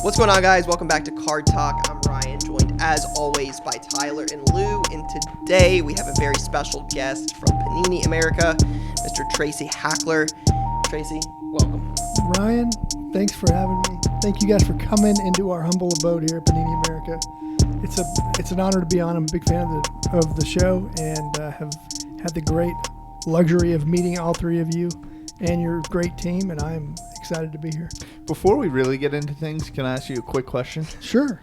What's going on, guys? Welcome back to Card Talk. I'm Ryan, joined as always by Tyler and Lou. And today we have a very special guest from Panini America, Mr. Tracy Hackler. Tracy, welcome. Ryan, thanks for having me. Thank you guys for coming into our humble abode here at Panini America. It's an honor to be on. I'm a big fan of the show and have had the great luxury of meeting all three of you and your great team, and I'm excited to be here. Before we really get into things, can I ask you a quick question? Sure.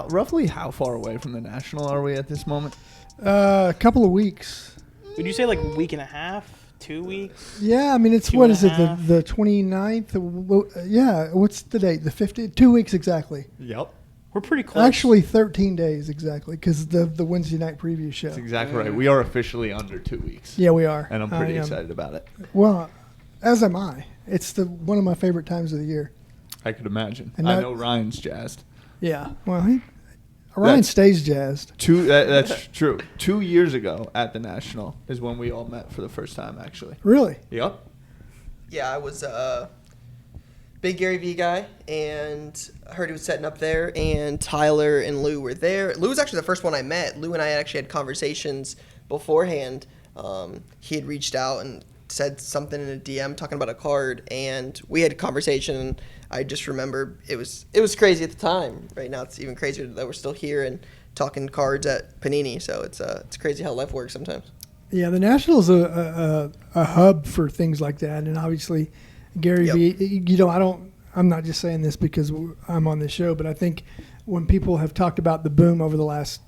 Roughly how far away from the National are we at this moment? A couple of weeks. Would you say like a week and a half, 2 weeks? Yeah, I mean, it's, Two what and is a it, half? the 29th? Yeah, what's the date? The 50th? 2 weeks exactly. Yep. We're pretty close. Actually, 13 days exactly, because the Wednesday night preview show. That's exactly right. We are officially under 2 weeks. Yeah, we are. And I'm pretty excited about it. Well, as am I. It's one of my favorite times of the year. I could imagine. And I that- know Ryan's jazzed. Yeah. Well, Ryan stays jazzed. That's true. 2 years ago at the National is when we all met for the first time, actually. Really? Yep. Yeah, I was a big GaryVee guy, and I heard he was setting up there, and Tyler and Lou were there. Lou was actually the first one I met. Lou and I actually had conversations beforehand. He had reached out and said something in a DM talking about a card, and we had a conversation, and I just remember it was crazy at the time. Right now it's even crazier that we're still here and talking cards at Panini, so it's crazy how life works sometimes. Yeah, the National is a hub for things like that, and obviously GaryVee, I'm not just saying this because I'm on this show, but I think when people have talked about the boom over the last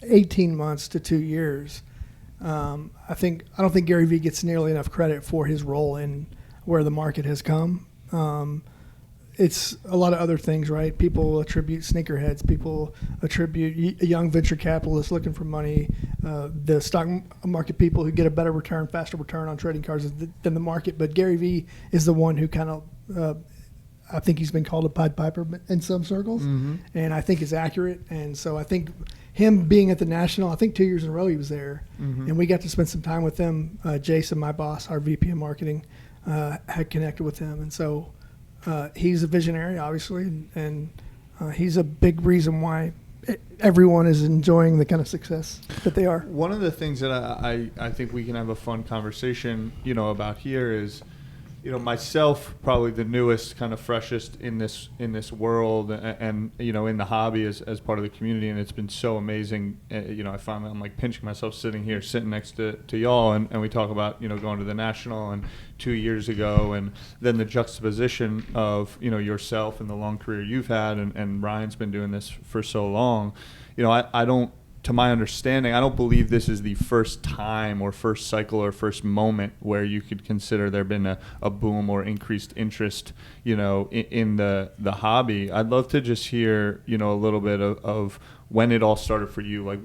18 months to 2 years, I don't think GaryVee gets nearly enough credit for his role in where the market has come. It's a lot of other things, right? People attribute sneakerheads. People attribute young venture capitalists looking for money. The stock market people who get a better return, faster return on trading cards than the market. But GaryVee is the one who kind of, I think he's been called a Pied Piper in some circles, and I think is accurate. And so I think him being at the National, I think 2 years in a row he was there, and we got to spend some time with him. Jason, my boss, our VP of marketing, had connected with him, and so he's a visionary, obviously, and he's a big reason why everyone is enjoying the kind of success that they are. One of the things that I think we can have a fun conversation, about here is, myself, probably the newest, kind of freshest in this world, and in the hobby as part of the community, and it's been so amazing. I finally, I'm like pinching myself sitting next to y'all, and we talk about going to the National and 2 years ago, and then the juxtaposition of yourself and the long career you've had, and Ryan's been doing this for so long. I don't. To my understanding, I don't believe this is the first time or first cycle or first moment where you could consider there been a boom or increased interest, in the hobby. I'd love to just hear, a little bit of when it all started for you. Like,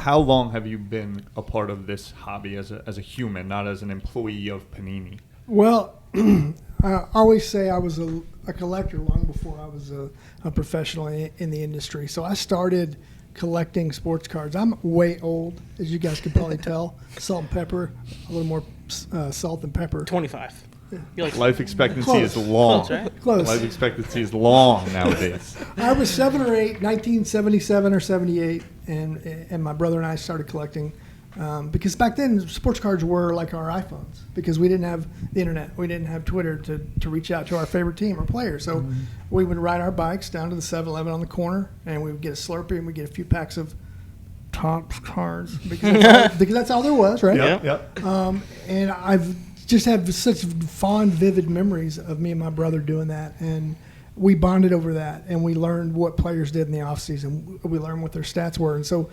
how long have you been a part of this hobby as a human, not as an employee of Panini? Well, I always say I was a collector long before I was a professional in the industry. So I started collecting sports cards. I'm way old, as you guys can probably tell. Salt and pepper, a little more salt than pepper. 25. You're like, Life expectancy Close. is long. Close, right? Close. Life expectancy is long nowadays. I was 7 or 8, 1977 or 78, and my brother and I started collecting because back then sports cards were like our iPhones because we didn't have the internet. We didn't have Twitter to reach out to our favorite team or player. So we would ride our bikes down to the 7-Eleven on the corner, and we would get a Slurpee and we'd get a few packs of Topps cards because that's all there was, right? Yep. And I've just had such fond, vivid memories of me and my brother doing that. And we bonded over that, and we learned what players did in the offseason. We learned what their stats were. And so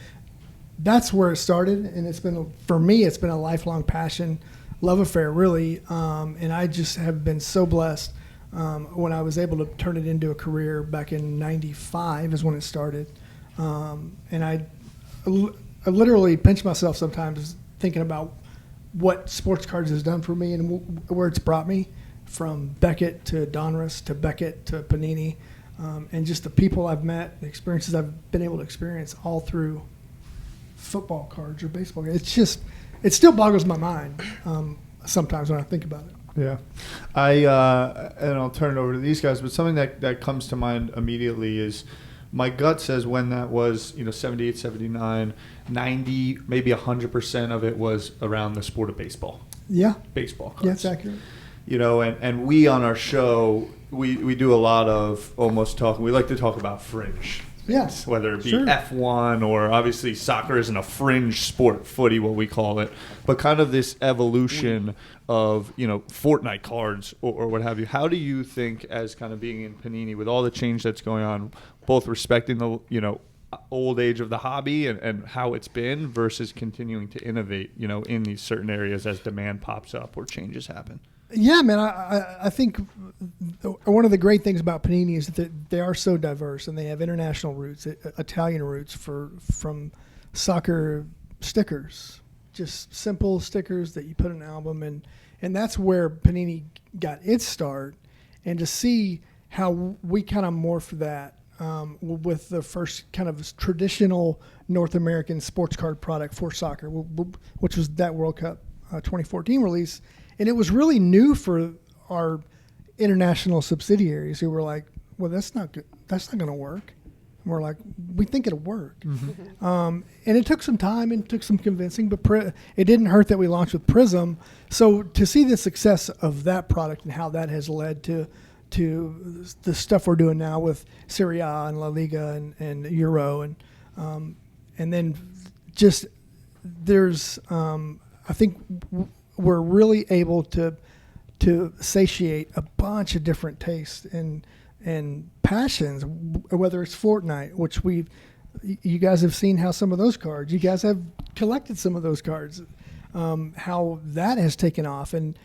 that's where it started. And for me, it's been a lifelong passion, love affair, really. And I just have been so blessed when I was able to turn it into a career back in 95 is when it started. And I literally pinch myself sometimes thinking about what sports cards has done for me and where it's brought me, from Beckett to Donruss to Beckett to Panini, and just the people I've met, the experiences I've been able to experience all through football cards or baseball cards. It still boggles my mind sometimes when I think about it. Yeah. And I'll turn it over to these guys, but something that comes to mind immediately is my gut says when that was, 78, 79, 90, maybe 100% of it was around the sport of baseball. Yeah. Baseball cards. Yeah, it's accurate. And we on our show, we do a lot of almost talking. We like to talk about fringe. Yes. Whether it be Sure. F1 or obviously soccer isn't a fringe sport, footy, what we call it, but kind of this evolution of, Fortnite cards or what have you. How do you think, as kind of being in Panini with all the change that's going on, both respecting the, old age of the hobby and how it's been versus continuing to innovate, in these certain areas as demand pops up or changes happen? Yeah, man, I think one of the great things about Panini is that they are so diverse, and they have international roots, Italian roots from soccer stickers, just simple stickers that you put in an album, and that's where Panini got its start. And to see how we kind of morphed that with the first kind of traditional North American sports card product for soccer, which was that World Cup 2014 release. And it was really new for our international subsidiaries who were like, well, that's not good. That's not going to work. And we're like, we think it'll work. Mm-hmm. And it took some time and took some convincing, but it didn't hurt that we launched with Prism. So to see the success of that product and how that has led to the stuff we're doing now with Serie A and La Liga and Euro and then just there's I think we're really able to satiate a bunch of different tastes and passions, whether it's Fortnite, which you guys have seen how some of those cards, you guys have collected some of those cards, how that has taken off. And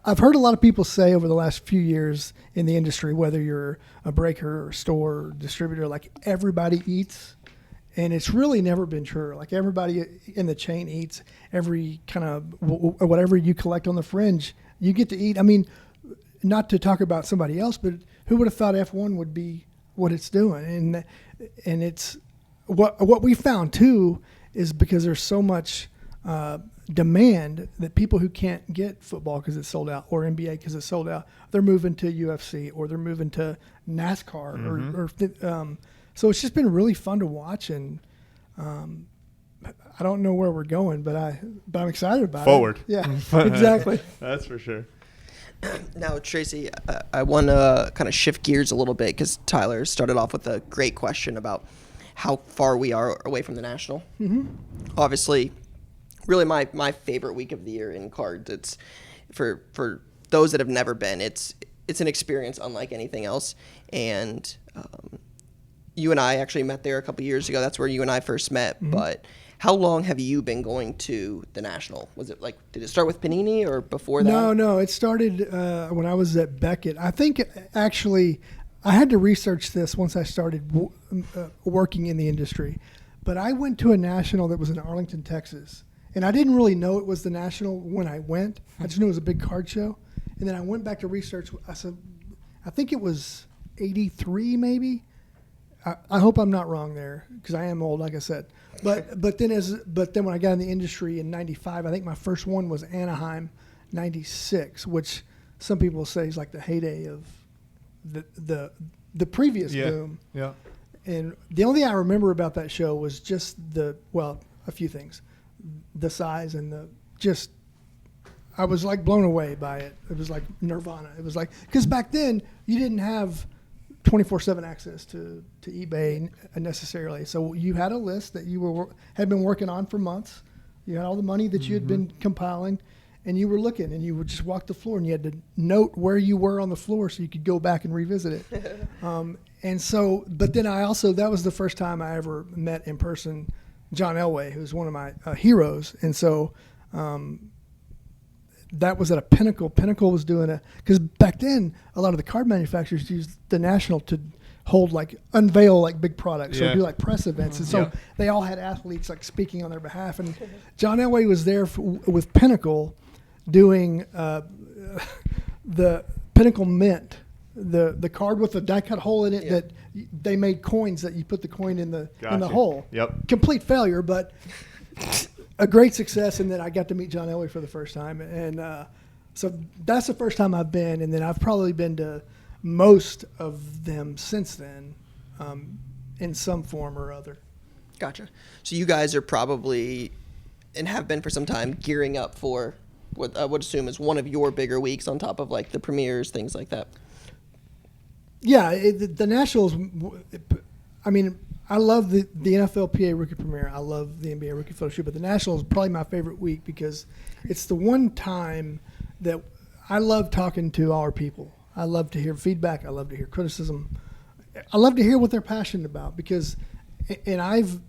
I've heard a lot of people say over the last few years in the industry, whether you're a breaker or store or distributor, like everybody eats. And it's really never been true. Like everybody in the chain eats. Every kind of whatever you collect on the fringe, you get to eat. I mean, not to talk about somebody else, but who would have thought F1 would be what it's doing? And it's what we found too is because there's so much demand that people who can't get football because it's sold out or NBA because it's sold out, they're moving to UFC or they're moving to NASCAR Mm-hmm. So it's just been really fun to watch, and I don't know where we're going, but I'm excited about Forward. it. Yeah, exactly. That's for sure. Now, Tracy, I want to kind of shift gears a little bit because Tyler started off with a great question about how far we are away from the National. Mm-hmm. Obviously, really my favorite week of the year in cards. It's for those that have never been. It's an experience unlike anything else, and you and I actually met there a couple years ago. That's where you and I first met. Mm-hmm. But how long have you been going to the National? Was it did it start with Panini or before that? No. It started when I was at Beckett. I think actually I had to research this once I started working in the industry. But I went to a National that was in Arlington, Texas. And I didn't really know it was the National when I went. I just knew it was a big card show. And then I went back to research. I said, I think it was 83 maybe. I hope I'm not wrong there because I am old, like I said. But then when I got in the industry in '95, I think my first one was Anaheim '96, which some people say is like the heyday of the previous boom. Yeah. And the only thing I remember about that show was just a few things, the size and I was like blown away by it. It was like nirvana. It was like because back then you didn't have 24/7 access to eBay necessarily. So you had a list that you had been working on for months. You had all the money that you had been compiling, and you were looking, and you would just walk the floor, and you had to note where you were on the floor so you could go back and revisit it. And so, but then that was the first time I ever met in person John Elway, who's one of my heroes. And so that was at a Pinnacle. Pinnacle was doing because back then a lot of the card manufacturers used the National to unveil big products or do press events, and so they all had athletes speaking on their behalf. And John Elway was there with Pinnacle doing the Pinnacle Mint, the card with the die cut hole in it that they made coins that you put the coin in the hole. Yep. Complete failure, but a great success. And then I got to meet John Elway for the first time, and So that's the first time I've been, and then I've probably been to most of them since then, in some form or other. Gotcha. So you guys are probably, and have been for some time, gearing up for what I would assume is one of your bigger weeks on top of like the premieres, things like that. Yeah, the Nationals. I mean, I love the NFLPA Rookie Premiere. I love the NBA Rookie Photo Shoot, but the Nationals is probably my favorite week because it's the one time that I love talking to our people. I love to hear feedback. I love to hear criticism. I love to hear what they're passionate about because, and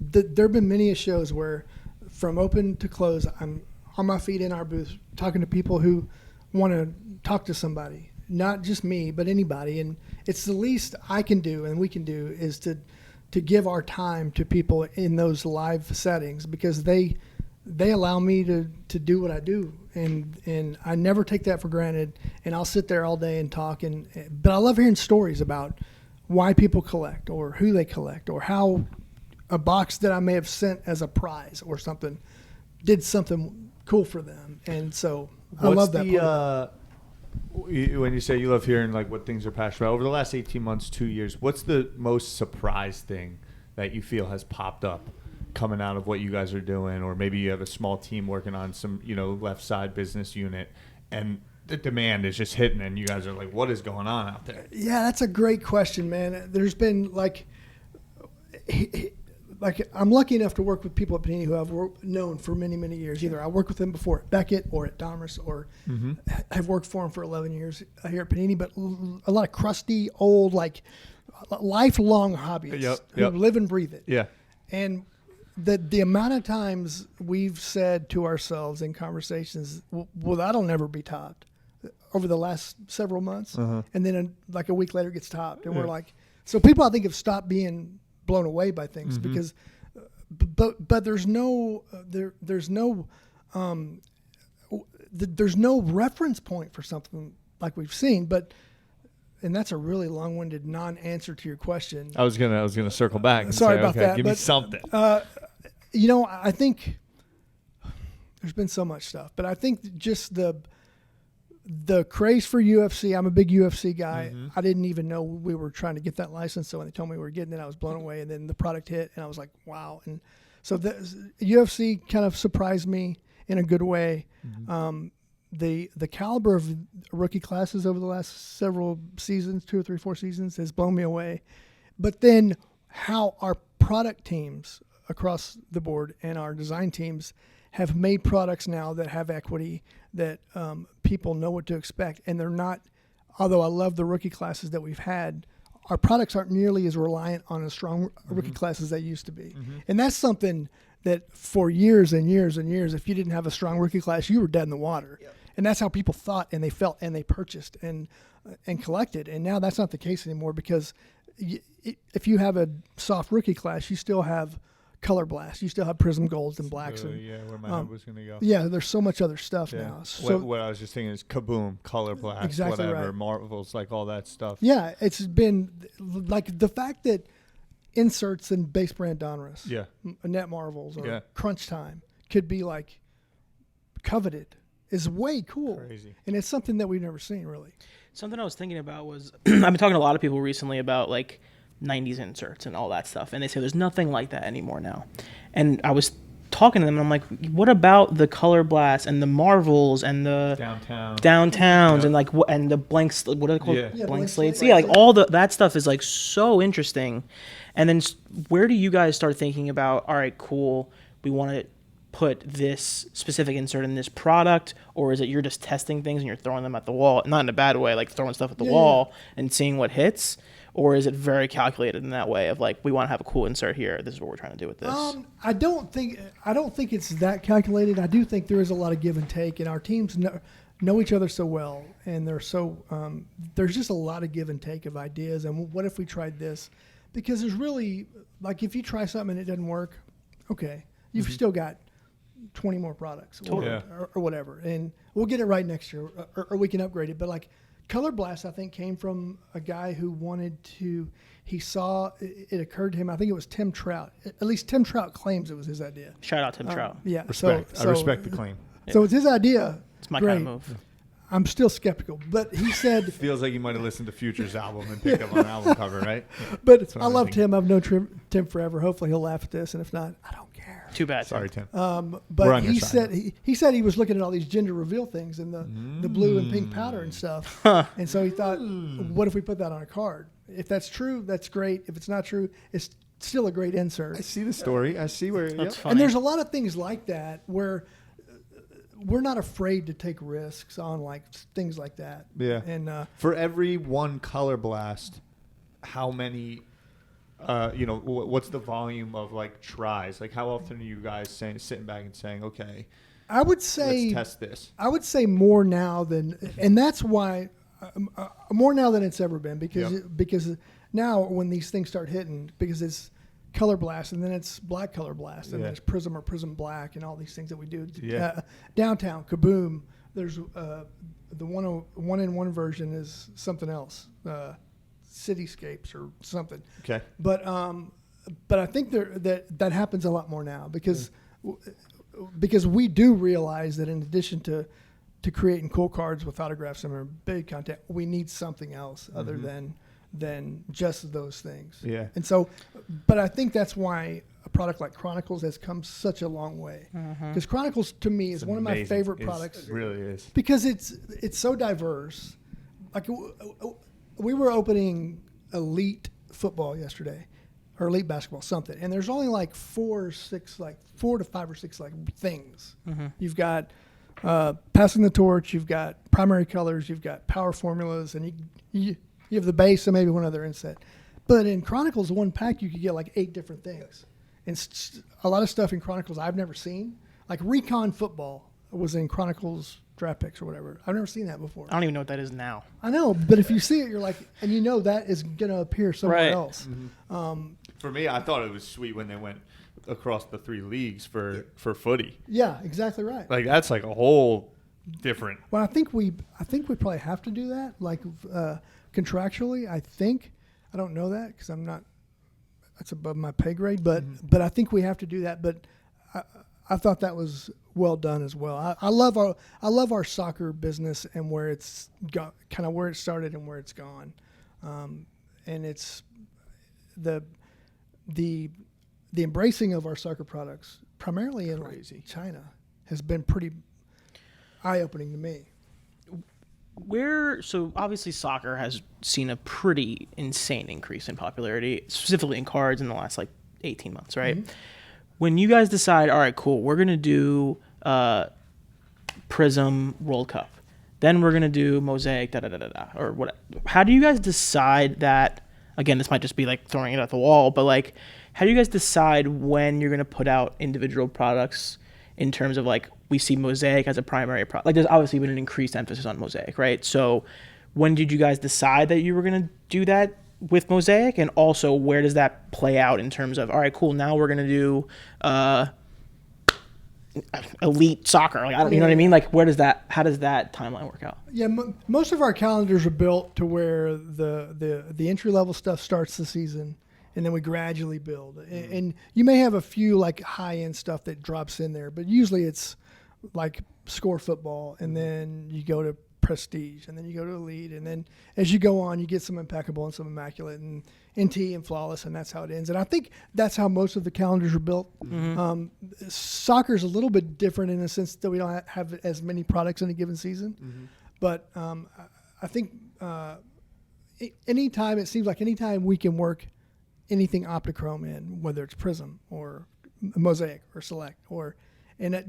there have been many shows where from open to close, I'm on my feet in our booth talking to people who want to talk to somebody, not just me, but anybody. And it's the least I can do and we can do is to give our time to people in those live settings because they allow me to do what I do. And I never take that for granted. And I'll sit there all day and talk. But I love hearing stories about why people collect or who they collect or how a box that I may have sent as a prize or something did something cool for them. And so I love that. When you say you love hearing like what things are passionate about over the last 18 months, 2 years, what's the most surprise thing that you feel has popped up coming out of what you guys are doing? Or maybe you have a small team working on some, left side business unit and the demand is just hitting and you guys are like, what is going on out there? Yeah, that's a great question, man. There's been like I'm lucky enough to work with people at Panini who I've known for many, many years. Either I worked with them before at Beckett or at Donruss or have worked for them for 11 years here at Panini, but a lot of crusty, old, like lifelong hobbyists who live and breathe it. Yeah. And the amount of times we've said to ourselves in conversations, well, that'll never be topped over the last several months. And then like a week later it gets topped. And we're like, so people I think have stopped being blown away by things because, but there's no reference point for something like we've seen, and that's a really long-winded non-answer to your question. I was gonna circle back. And Sorry say, about okay, that. Give me something. I think there's been so much stuff, but I think just the craze for UFC. I'm a big UFC guy. I didn't even know we were trying to get that license. So when they told me we were getting it, I was blown away. And then the product hit, and I was like, wow. And so the UFC kind of surprised me in a good way. The caliber of rookie classes over the last several seasons, 2 or 3, 4 seasons, has blown me away. But then how our product teams across the board and our design teams have made products now that have equity, that people know what to expect. And they're not, although I love the rookie classes that we've had, our products aren't nearly as reliant on a strong rookie class as they used to be. And that's something that for years and years and years, if you didn't have a strong rookie class, you were dead in the water. And that's how people thought and they felt and they purchased and collected. And now that's not the case anymore because if you have a soft rookie class, you still have Color Blast. You still have Prism Golds and Blacks. Where my head was going to go. Yeah, there's so much other stuff now. So what I was just thinking is Kaboom, Color Blast, exactly whatever, right. Marvels, like all that stuff. Yeah, it's been like the fact that inserts in base brand Donruss, Net Marvels, or Crunch Time could be like coveted is way cool. Crazy. And it's something that we've never seen really. Something I was thinking about was I've been talking to a lot of people recently about like 90s inserts and all that stuff, and they say there's nothing like that anymore now. And I was talking to them and I'm like, what about the Color Blast and the Marvels and the downtowns and like and the blanks, what are they called? Blank slates. Yeah, like all that stuff is like so interesting. And then where do you guys start thinking about, all right, cool, we want to put this specific insert in this product, or is it you're just testing things and you're throwing them at the wall, not in a bad way, like throwing stuff at the wall and seeing what hits? Or is it very calculated in that way of like, we want to have a cool insert here, this is what we're trying to do with this? I don't think it's that calculated. I do think there is a lot of give and take, and our teams know each other so well, and they're so there's just a lot of give and take of ideas. And what if we tried this? Because there's really, like, if you try something and it doesn't work, okay, you've still got 20 more products or whatever, and we'll get it right next year, or we can upgrade it. But like Color Blast, I think, came from a guy who wanted to. He saw it occurred to him. I think it was Tim Trout. At least Tim Trout claims it was his idea. Shout out Tim Trout. Yeah, respect. I respect the claim. So it's his idea. It's my kind of move. I'm still skeptical. But he said, Feels like you might have listened to Future's album and picked up on an album cover, right? but what I I'm love thinking. Tim. I've known Tim forever. Hopefully he'll laugh at this, and if not, I don't care. Too bad. Sorry, Tim. We're But on your he side said now. he said he was looking at all these gender reveal things and the blue and pink powder and stuff, and so he thought, what if we put that on a card? If that's true, that's great. If it's not true, it's still a great insert. I see the story. I see where. That's Yep. funny. And there's a lot of things like that where we're not afraid to take risks on like things like that. Yeah. And For every one color blast, how many? What's the volume of like tries? Like, how often are you guys sitting back and saying, okay, I would say let's test this? I would say more now than, and that's why more now than it's ever been because now when these things start hitting, because it's color blast and then it's black color blast and then it's prism or prism black and all these things that we do. Downtown Kaboom. There's the 1-in-1 version is something else, Cityscapes or something. Okay. But I think that happens a lot more now because we do realize that in addition to creating cool cards with autographs and big content, we need something else other than just those things. Yeah. And so, but I think that's why a product like Chronicles has come such a long way. Because Chronicles to me is one of my Amazing. favorite It products really is. because it's so diverse. Like we were opening elite football yesterday, or elite basketball, something, and there's only like 4 to 5 or 6 like things. You've got passing the torch, you've got primary colors, you've got power formulas, and you have the base and maybe one other inset. But in Chronicles, one pack you could get like 8 different things, and a lot of stuff in Chronicles I've never seen. Like Recon football was in Chronicles draft picks or whatever. I've never seen that before. I don't even know what that is now. I know, but if you see it, you're like, and you know that is going to appear somewhere Right. else. For me, I thought it was sweet when they went across the 3 leagues for footy. Yeah, exactly right. Like that's like a whole different. Well, I think we probably have to do that, like contractually. I don't know that because I'm not. That's above my pay grade, but I think we have to do that. But I thought that was well done as well. I love our soccer business and where it's got, kind of where it started and where it's gone, and it's the embracing of our soccer products, primarily in like China, has been pretty eye-opening to me. So obviously soccer has seen a pretty insane increase in popularity, specifically in cards in the last like 18 months, right? When you guys decide, all right, cool, we're going to do Prism World Cup, then we're going to do Mosaic, or what? How do you guys decide that? Again, this might just be like throwing it at the wall, but like, how do you guys decide when you're going to put out individual products in terms of like, we see Mosaic as a primary product? Like, there's obviously been an increased emphasis on Mosaic, right? So when did you guys decide that you were going to do that with Mosaic? And also, where does that play out in terms of, all right, cool, now we're going to do elite soccer? Like, you know what I mean? Like, how does that timeline work out? Yeah, most of our calendars are built to where the entry level stuff starts the season, and then we gradually build. And you may have a few like high end stuff that drops in there, but usually it's like score football, and then you go to prestige, and then you go to elite, and then as you go on, you get some impeccable and some immaculate and NT and flawless, and that's how it ends. And I think that's how most of the calendars are built. Soccer is a little bit different in the sense that we don't have as many products in a given season, but I think anytime we can work anything Optichrome in, whether it's Prism or Mosaic or Select,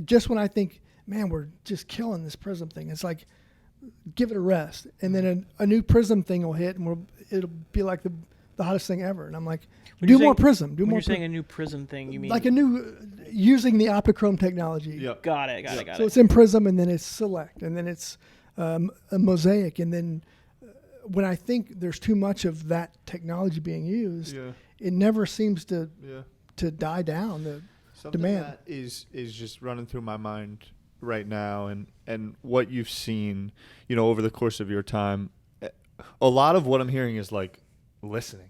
just when I think, man, we're just killing this Prism thing, it's like, give it a rest, and then a new Prism thing will hit, and it'll be like the hottest thing ever. And I'm like, do more Prism. When you're saying a new Prism thing, you mean like a new using the Optichrome technology. Yep. Got it. So it's in Prism, and then it's Select, and then it's a Mosaic, and then when I think there's too much of that technology being used, it never seems to die down. The Something demand that is just running through my mind right now, and what you've seen, over the course of your time. A lot of what I'm hearing is like listening,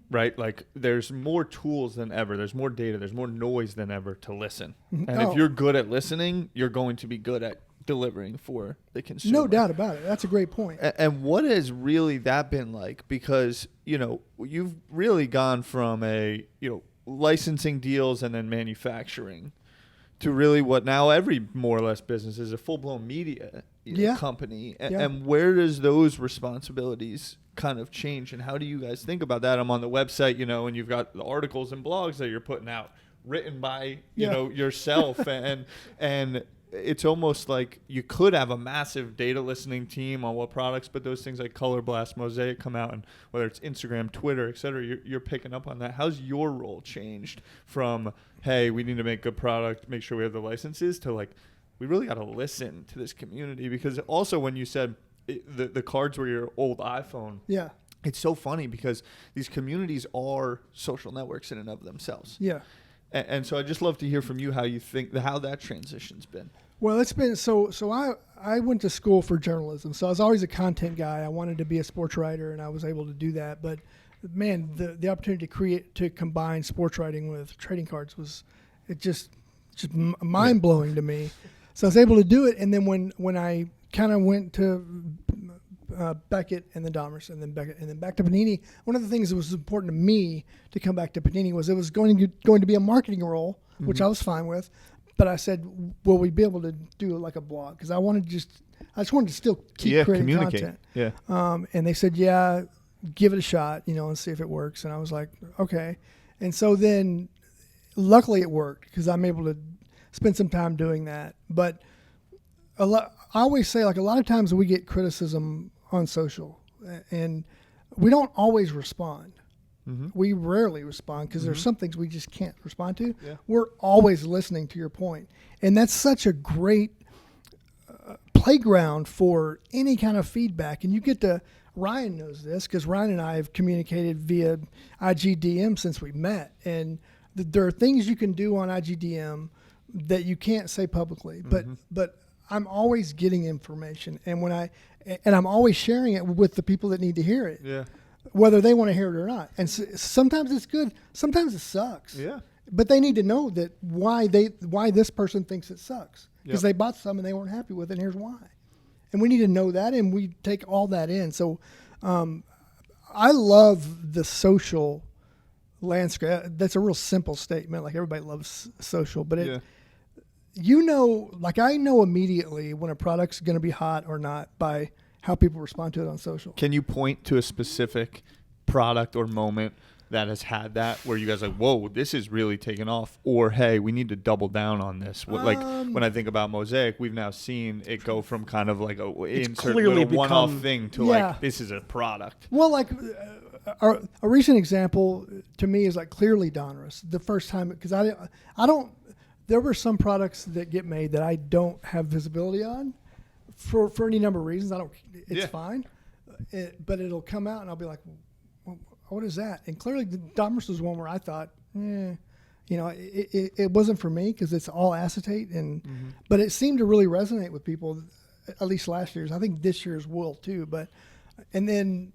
right? Like there's more tools than ever. There's more data. There's more noise than ever to listen. And if you're good at listening, you're going to be good at delivering for the consumer. No doubt about it. That's a great point. And what has really that been like? Because, you've really gone from licensing deals and then manufacturing to really what now every more or less business is a full-blown media company. And where does those responsibilities kind of change, and how do you guys think about that? I'm on the website, and you've got the articles and blogs that you're putting out written by, yourself. and it's almost like you could have a massive data listening team on what products, but those things like Color Blast, Mosaic come out, and whether it's Instagram, Twitter, et cetera, you're picking up on that. How's your role changed from, hey, we need to make good product, make sure we have the licenses, to like, we really got to listen to this community? Because also when you said the cards were your old iPhone, it's so funny because these communities are social networks in and of themselves. Yeah. And so I'd just love to hear from you how you think how that transition's been. Well, it's been so I went to school for journalism, so I was always a content guy. I wanted to be a sports writer, and I was able to do that. But man, the opportunity to combine sports writing with trading cards was just mind blowing to me. So I was able to do it, and then when I kind of went to Beckett and then Domers and then Beckett and then back to Panini, one of the things that was important to me to come back to Panini was it was going to be a marketing role, which I was fine with. But I said, will we be able to do like a blog? Because I just wanted to still keep creating content. Yeah. And they said, yeah, give it a shot, and see if it works. And I was like, okay. And so then luckily it worked because I'm able to spend some time doing that. But I always say, like, a lot of times we get criticism on social and we don't always respond. Mm-hmm. We rarely respond because there's some things we just can't respond to. Yeah. We're always listening, to your point. And that's such a great playground for any kind of feedback. And you get to, Ryan knows this because Ryan and I have communicated via IGDM since we met. And there are things you can do on IGDM that you can't say publicly. But I'm always getting information. And I'm always sharing it with the people that need to hear it. Yeah. Whether they want to hear it or not. And sometimes it's good. Sometimes it sucks. Yeah. But they need to know that why this person thinks it sucks. Because they bought some and they weren't happy with it, and here's why. And we need to know that, and we take all that in. So I love the social landscape. That's a real simple statement. Like, everybody loves social. But I know immediately when a product's going to be hot or not by how people respond to it on social. Can you point to a specific product or moment that has had that where you guys are like, whoa, this is really taking off, or hey, we need to double down on this? Like when I think about Mosaic, we've now seen it go from kind of like a insert little one-off thing to like, this is a product. Well, like a recent example to me is like clearly Donruss. The first time, because I don't. There were some products that get made that I don't have visibility on. For any number of reasons, it's fine, but it'll come out and I'll be like, well, what is that? And clearly the Domers was one where I thought, it wasn't for me because it's all acetate, but it seemed to really resonate with people, at least last year's. I think this year's will too. And then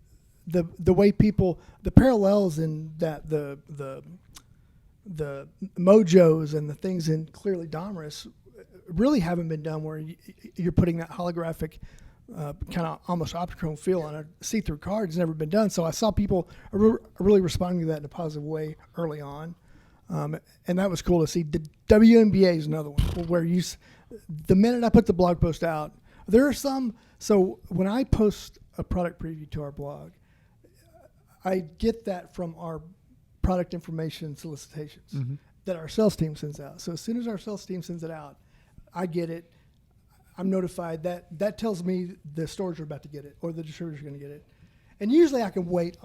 the way people, the parallels in that the mojos and the things in clearly Domers really haven't been done, where you're putting that holographic kind of almost optichrome feel on a see-through card. It's never been done. So I saw people really responding to that in a positive way early on. And that was cool to see. The WNBA is another one where the minute I put the blog post out, there are some. So when I post a product preview to our blog, I get that from our product information solicitations that our sales team sends out. So as soon as our sales team sends it out, I get it. I'm notified. That tells me the stores are about to get it or the distributor's going to get it. And usually I can wait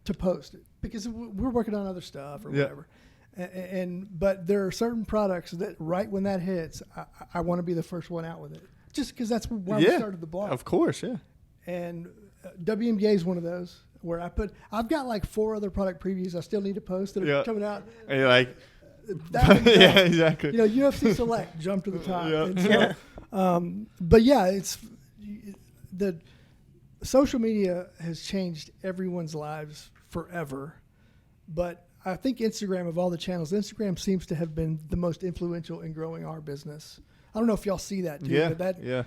to post it because we're working on other stuff or whatever. But there are certain products that right when that hits, I want to be the first one out with it. Just because that's why we started the blog. Of course, yeah. And WMBA is one of those where I've got like 4 other product previews I still need to post that are coming out. And you're like, yeah, exactly. UFC Select jump to the top. But yeah, it's the social media has changed everyone's lives forever. But I think Instagram, of all the channels, Instagram seems to have been the most influential in growing our business. I don't know if y'all see that too. Yeah, But that yeah.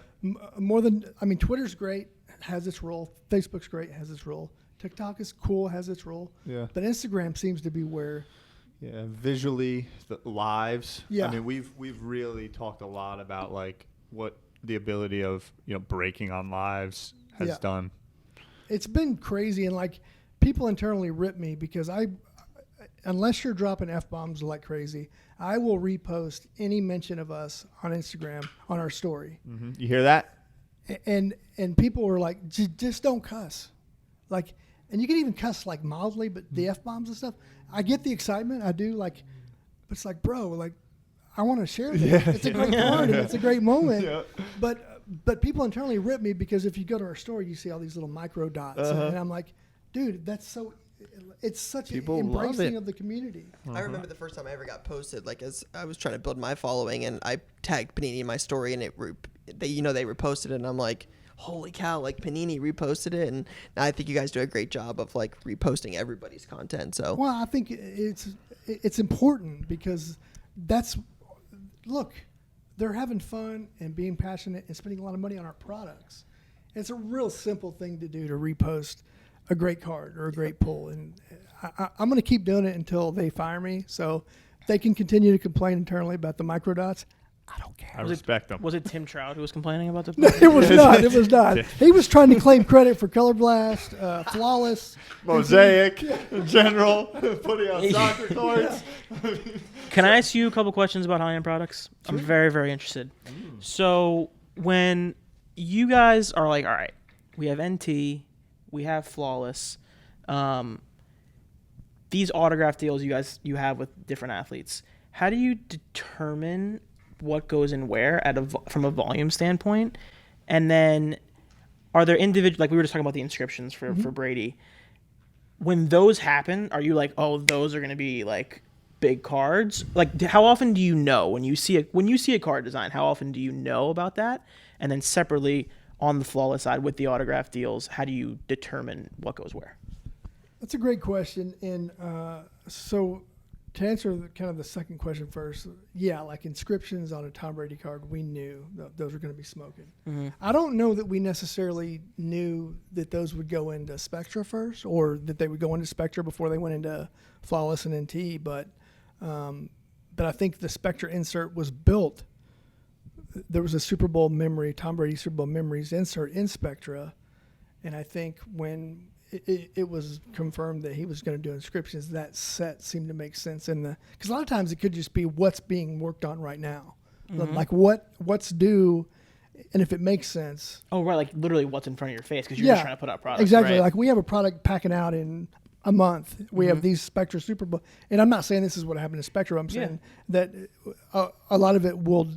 more than Twitter's great, has its role. Facebook's great, has its role. TikTok is cool, has its role. Yeah. But Instagram seems to be where. Yeah, visually, the lives. Yeah. I mean, we've really talked a lot about like what the ability of breaking on lives has done. It's been crazy, and like people internally rip me because unless you're dropping F-bombs like crazy, I will repost any mention of us on Instagram on our story. Mm-hmm. You hear that? And people were like, just don't cuss. Like, and you can even cuss like mildly, but the F-bombs and stuff, I get the excitement. I do, like, but it's like, bro, like, I want to share this. It's a great part, and it's a great moment. Yeah. But people internally rip me because if you go to our story, you see all these little micro dots. And I'm like, dude, it's such an embracing of the community. I remember the first time I ever got posted, like as I was trying to build my following, and I tagged Panini in my story, and they reposted it, and I'm like, holy cow, like Panini reposted it, and I think you guys do a great job of like reposting everybody's content. So well, I think it's important because look, they're having fun and being passionate and spending a lot of money on our products. It's a real simple thing to do to repost a great card or a great pull, and I'm going to keep doing it until they fire me. So they can continue to complain internally about the micro dots. I don't care. I respect them. Was it Tim Trout who was complaining about the? No, it was not. It was not. He was trying to claim credit for Color Blast, Flawless, Mosaic, in general, putting on soccer courts. Can I ask you a couple questions about high-end products? Sure. I'm very, very interested. So when you guys are like, all right, we have NT, we have Flawless, these autograph deals you have with different athletes, how do you determine what goes in where from a volume standpoint? And then are there individual, like we were just talking about the inscriptions for Brady, when those happen, are you like, oh, those are going to be like big cards? Like how often do you know when you see a card design, how often do you know about that? And then separately on the Flawless side with the autograph deals, how do you determine what goes where? That's a great question. And so to answer kind of the second question first, yeah, like inscriptions on a Tom Brady card, we knew those were going to be smoking. Mm-hmm. I don't know that we necessarily knew that those would go into Spectra first or that they would go into Spectra before they went into Flawless and NT, but I think the Spectra insert was built. There was a Super Bowl memory, Tom Brady Super Bowl memories insert in Spectra, and I think when it was confirmed that he was going to do inscriptions, that set seemed to make sense because a lot of times it could just be what's being worked on right now, like what's due, and if it makes sense. Oh right, like literally what's in front of your face because you're just trying to put out products. Exactly, right? Like we have a product packing out in a month. We have these Spectra Super Bowl, and I'm not saying this is what happened to Spectra. I'm saying that a lot of it will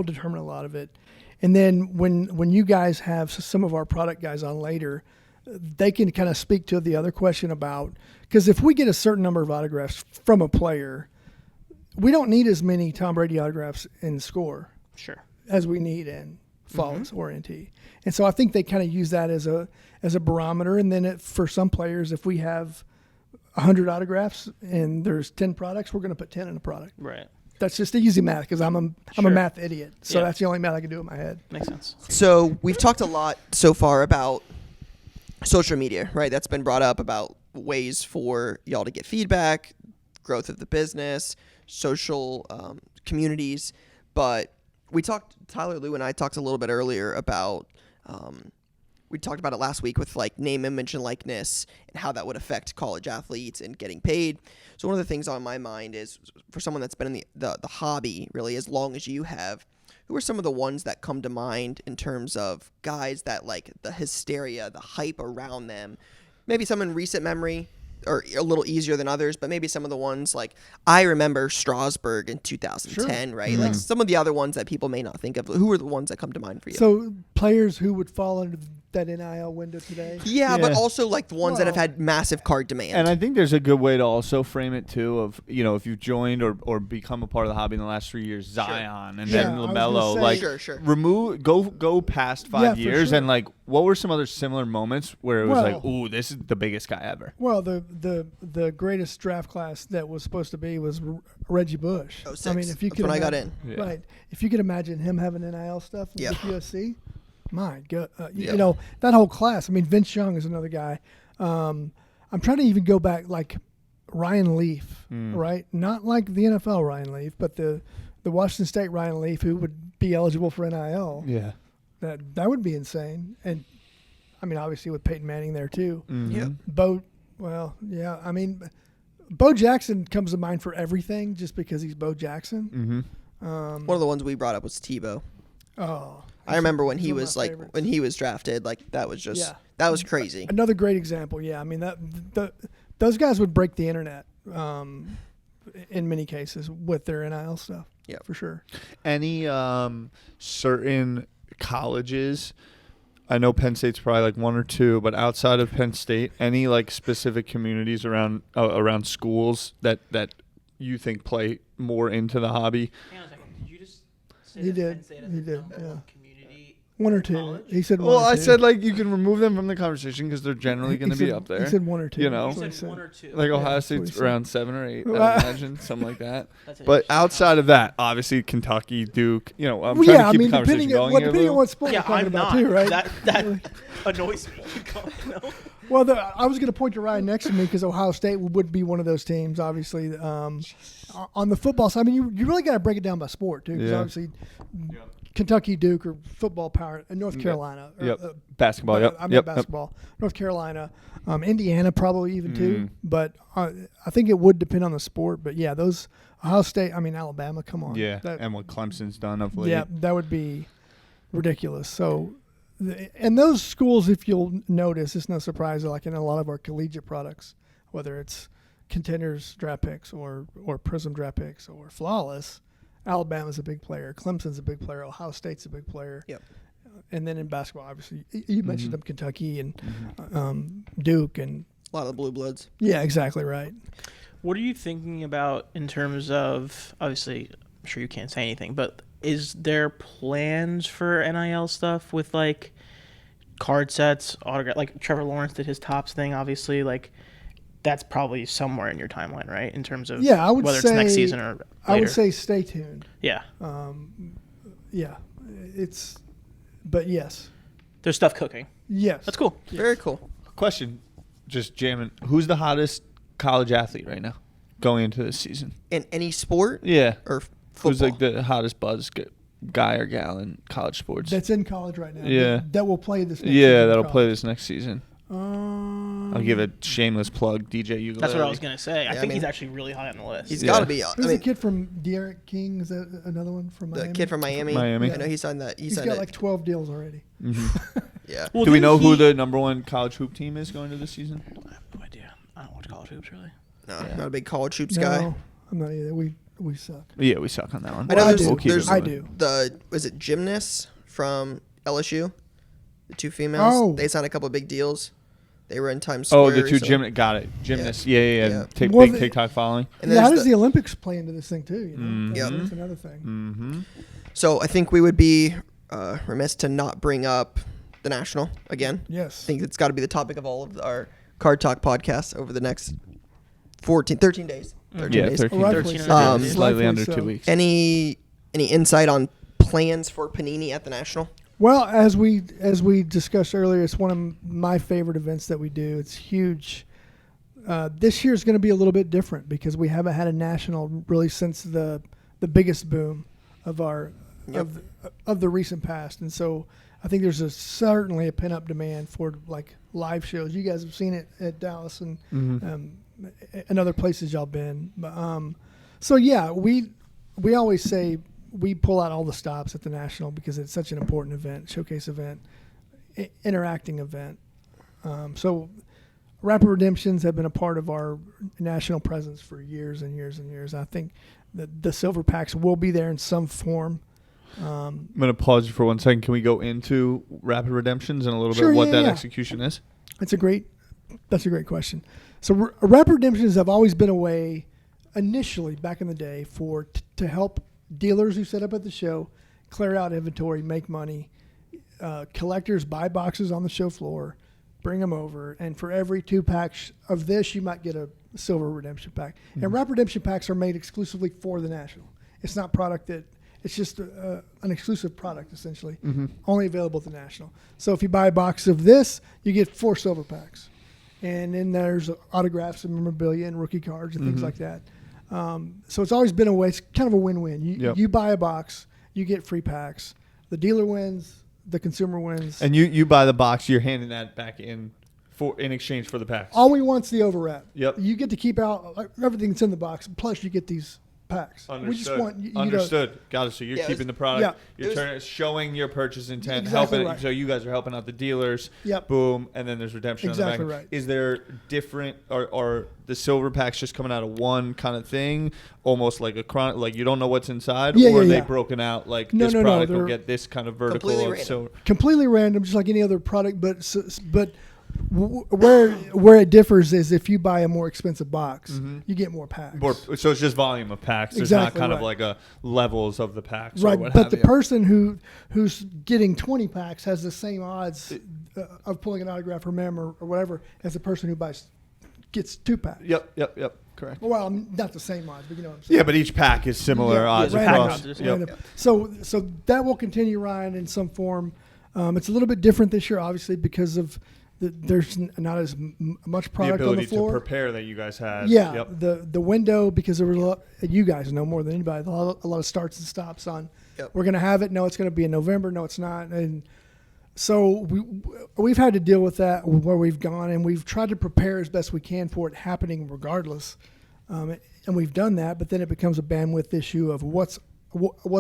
determine a lot of it, and then when you guys have some of our product guys on later, they can kind of speak to the other question about, because if we get a certain number of autographs from a player, we don't need as many Tom Brady autographs in Score as we need in Flawless or NT. And so I think they kind of use that as a barometer. And then for some players, if we have 100 autographs and there's 10 products, we're going to put 10 in a product. Right. That's just easy math because I'm a math idiot. So that's the only math I can do in my head. Makes sense. So we've talked a lot so far about social media, right? That's been brought up about ways for y'all to get feedback, growth of the business, social communities. But Tyler, Lou, and I talked a little bit earlier about, we talked about it last week with like name, image, and likeness and how that would affect college athletes and getting paid. So one of the things on my mind is for someone that's been in the hobby really as long as you have, who are some of the ones that come to mind in terms of guys that like the hysteria, the hype around them? Maybe some in recent memory or a little easier than others, but maybe some of the ones like I remember Strasburg in 2010, right? Yeah. Like some of the other ones that people may not think of. Who are the ones that come to mind for you? So players who would fall under that NIL window today. Yeah, but Yeah. also like the ones that have Well- had massive card demand. And I think there's a good way to also frame it too of, if you've joined or become a part of the hobby in the last 3 years, Zion and Yeah, then I was gonna LaMelo, say- like Sure. go past 5 Yeah, for years sure. and like what were some other similar moments where it was like, Well- ooh, this is the biggest guy ever. Well, the greatest draft class that was supposed to be was Reggie Bush. 06. I mean, if you That's could when I got imagine- in. Yeah. right? If you could imagine him having NIL stuff Yeah. with USC, my God, Yeah. you know that whole class. I mean, Vince Young is another guy. I'm trying to even go back like Ryan Leaf, right? Not like the NFL Ryan Leaf, but the Washington State Ryan Leaf, who would be eligible for NIL. Yeah. That would be insane. And I mean, obviously with Peyton Manning there too. Yep. Bo, well, yeah. I mean, Bo Jackson comes to mind for everything just because he's Bo Jackson. Mm-hmm. One of the ones we brought up was Tebow. Oh, I remember when he one of was my like favorites. when he was drafted, like that was just Yeah. that was crazy. Another great example. Yeah, I mean those guys would break the internet in many cases with their NIL stuff. Yeah, for sure. Any certain colleges, I know Penn State's probably like one or two, but outside of Penn State, any like specific communities around schools that you think play more into the hobby? Hang on a second. Did you just say He that did. Penn State has He the did, number yeah. one community One or two. college? He said one Well, or I two. said like you can remove them from the conversation because they're generally going to He be said- up there. He said one or two. You know? That's what You he said one or two. Like Ohio that's what he State's said. around 7 or 8, I Well, would imagine, something like that. That's But interesting. outside of that, obviously Kentucky, Duke. I'm Well, trying yeah, to I keep mean, the conversation depending on going here, depending on Lou. what sport Yeah, we're talking I'm about not. too, right? That annoys me. No. Well, I was going to point to Ryan next to me because Ohio State would be one of those teams, obviously. On the football side, I mean, you really got to break it down by sport, too, because Yeah. obviously Kentucky, Duke, or football power, and North Carolina. Or, Yep. Basketball. Yep. I mean Yep. basketball. North Carolina, Indiana probably even too. Mm. But I think it would depend on the sport. But yeah, those Ohio State, I mean Alabama, come on. Yeah. That- And what Clemson's done of late. yeah, that would be ridiculous. So, and those schools, if you'll notice, it's no surprise, like in a lot of our collegiate products, whether it's Contenders draft picks or Prism draft picks or Flawless, Alabama's a big player, Clemson's a big player, Ohio State's a big player. Yep. And then in basketball, obviously, you mentioned Mhm. them, Kentucky and Duke, and A lot of the blue bloods. yeah, exactly right. What are you thinking about in terms of, obviously, I'm sure you can't say anything, but is there plans for NIL stuff with like card sets, autograph, like Trevor Lawrence did his Topps thing, obviously, like that's probably somewhere in your timeline, right? In terms of Yeah, I would whether say it's next season or later. I would say stay tuned. Yeah. Yeah, but yes, There's stuff cooking. yes, That's cool. Very cool. Question, just jamming. Who's the hottest college athlete right now going into this season? In any sport Yeah. or football. Who's like the hottest buzz guy or gal in college sports? That's in college right now. Yeah. that will play this. Next Yeah, season in that'll play college. this next season. Um, I'll give a shameless plug, DJ Ukulele. That's what I was gonna say. I Yeah, I think mean, he's actually really high on the list. He's Yeah. got to be. I Who's the mean, kid from Derek King? Is that another one from the Miami? kid from Miami. Miami. I know he signed that. He He's signed got it. like 12 deals already. Yeah. Well, Do we didn't know who he- the number one college hoop team is going to this season? I have no idea. I don't watch college hoops really. No, Yeah. not a big college hoops No, guy. I'm not either. We suck. Yeah, we suck on that one. I know I there's, do. there's I do. was it gymnasts from LSU? The two females. Oh. They signed a couple of big deals. They were in Times Square. Oh, the two so- gymnasts. Got it. Gymnasts. Yeah. Yeah. Take Well, big the- TikTok following. And Yeah, how there's does the Olympics play into this thing too? You know, Yep. that's another thing. Mm-hmm. So I think we would be remiss to not bring up the national again. Yes. I think it's got to be the topic of all of our Card Talk podcasts over the next 13 days. 13 Yeah, days. 13. Rightfully 13 so. Um, Slightly Rightfully under so. 2 weeks. Any insight on plans for Panini at the national? Well, as we discussed earlier, it's one of my favorite events that we do. It's huge. This year is going to be a little bit different because we haven't had a national really since the biggest boom of our Yep. of the recent past, and so I think there's certainly a pent up demand for like live shows. You guys have seen it at Dallas and and other places y'all been. But, so yeah, we always say we pull out all the stops at the national because it's such an important event, showcase event, interacting event. So Rapid Redemptions have been a part of our national presence for years and years and years. I think that the Silver Packs will be there in some form. I'm going to pause you for 1 second. Can we go into rapid redemptions and a little Sure, bit what yeah, that yeah. execution is? That's a great question. So rapid redemptions have always been a way, initially back in the day, to help dealers who set up at the show clear out inventory, make money. Collectors buy boxes on the show floor, bring them over, and for every 2 packs of this, you might get a silver redemption pack. Mm-hmm. And rapid redemption packs are made exclusively for the National. It's not product that. It's just an exclusive product, essentially, only available at the National. So if you buy a box of this, you get 4 silver packs. And then there's autographs and memorabilia and rookie cards and things like that. So it's always been a way. It's kind of a win-win. You buy a box, you get free packs. The dealer wins, the consumer wins. And you buy the box, you're handing that back in exchange for the packs. All we want's the overwrap. Yep. You get to keep out everything that's in the box, plus you get these packs. Understood. We just want you Understood. Got it. So you're keeping the product. Yeah. You're showing your purchase intent, Exactly helping. right. So you guys are helping out the dealers. Yep. Boom, and then there's redemption Exactly on the back. right. Is there different, or the silver packs just coming out of one kind of thing, almost like like you don't know what's inside, or are they broken out like No, this no, product will they're get this kind of vertical completely of random. silver? completely random, just like any other product. But where it differs is if you buy a more expensive box, you get more packs. So it's just volume of packs. There's Exactly not kind right. of like a levels of the packs. Right, Or what but have the you. person who's getting 20 packs has the same odds of pulling an autograph from him or whatever as the person who gets 2 packs. Yep. Correct. Well, not the same odds, but you know what I'm saying. Yeah, but each pack is similar odds the pack across. odds are Random. Yep. So that will continue, Ryan, in some form. It's a little bit different this year, obviously, because of there's not as much The product on ability the floor. to prepare that you guys had. Yeah, Yep. the window, because there were a lot, you guys know more than anybody, a lot of starts and stops on. Yep. We're going to have it. No, it's going to be in November. No, it's not. And so we've had to deal with that where we've gone, and we've tried to prepare as best we can for it happening regardless. And we've done that, but then it becomes a bandwidth issue of what's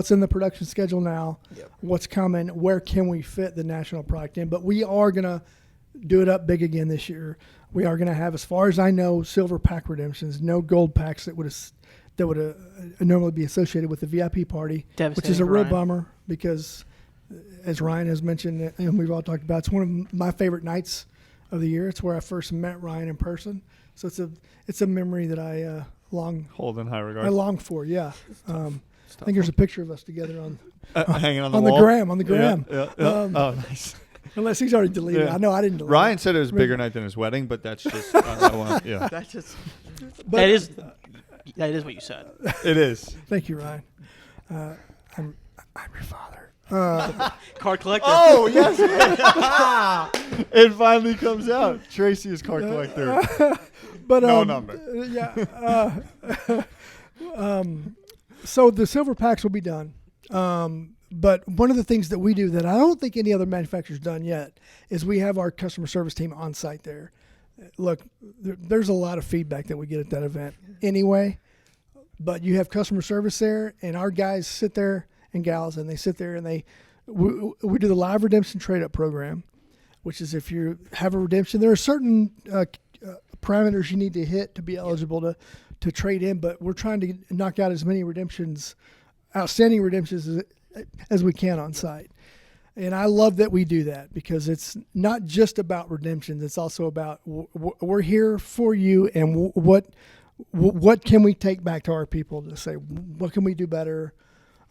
in the production schedule now, what's coming, where can we fit the national product in. But we are going to do it up big again this year. We are going to have, as far as I know, silver pack redemptions, no gold packs that would normally be associated with the VIP party, which is a real bummer because, as Ryan has mentioned and we've all talked about, it's one of my favorite nights of the year. It's where I first met Ryan in person, so it's a memory that I Hold in high regard. I long for. Yeah, I think there's a picture of us together on hanging on the on wall. the gram. Yeah. Oh, nice. Unless he's already deleted. Yeah. I know I didn't delete Ryan it. said it was a bigger night than his wedding, but that's just yeah. That just But- that is what you said. It is. Thank you, Ryan. I'm your father. Card collector. Oh yes. It finally comes out. Tracy is card collector. But No number. Yeah. So the silver packs will be done. But one of the things that we do that I don't think any other manufacturer's done yet is we have our customer service team on site there. Look, there's a lot of feedback that we get at that event anyway, but you have customer service there, and our guys sit there and gals, and they sit there and we do the live redemption trade-up program, which is if you have a redemption, there are certain parameters you need to hit to be eligible to trade in, but we're trying to knock out as many outstanding redemptions as we can on site. And I love that we do that because it's not just about redemptions. It's also about we're here for you, and what can we take back to our people to say, what can we do better?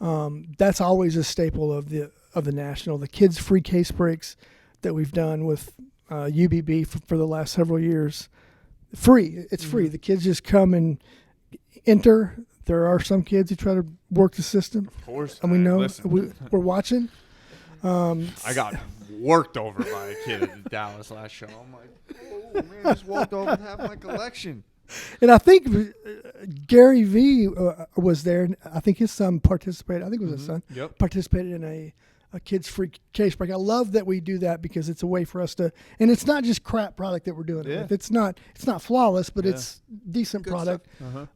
That's always a staple of the National. The kids' free case breaks that we've done with UBB for the last several years. Free. It's free. The kids just come and enter. There are some kids who try to work the system. Of course. And we know Listen. we're watching. I got worked over by a kid at the Dallas last show. I'm like, oh man, just walked over and have my collection. And I think GaryVee was there. And I think his son participated. I think it was his son. Yep. Participated in a kids free case break. I love that we do that because it's a way for us to, and it's not just crap product that we're doing it Yeah. with. It's not flawless, but it's decent Good product. stuff.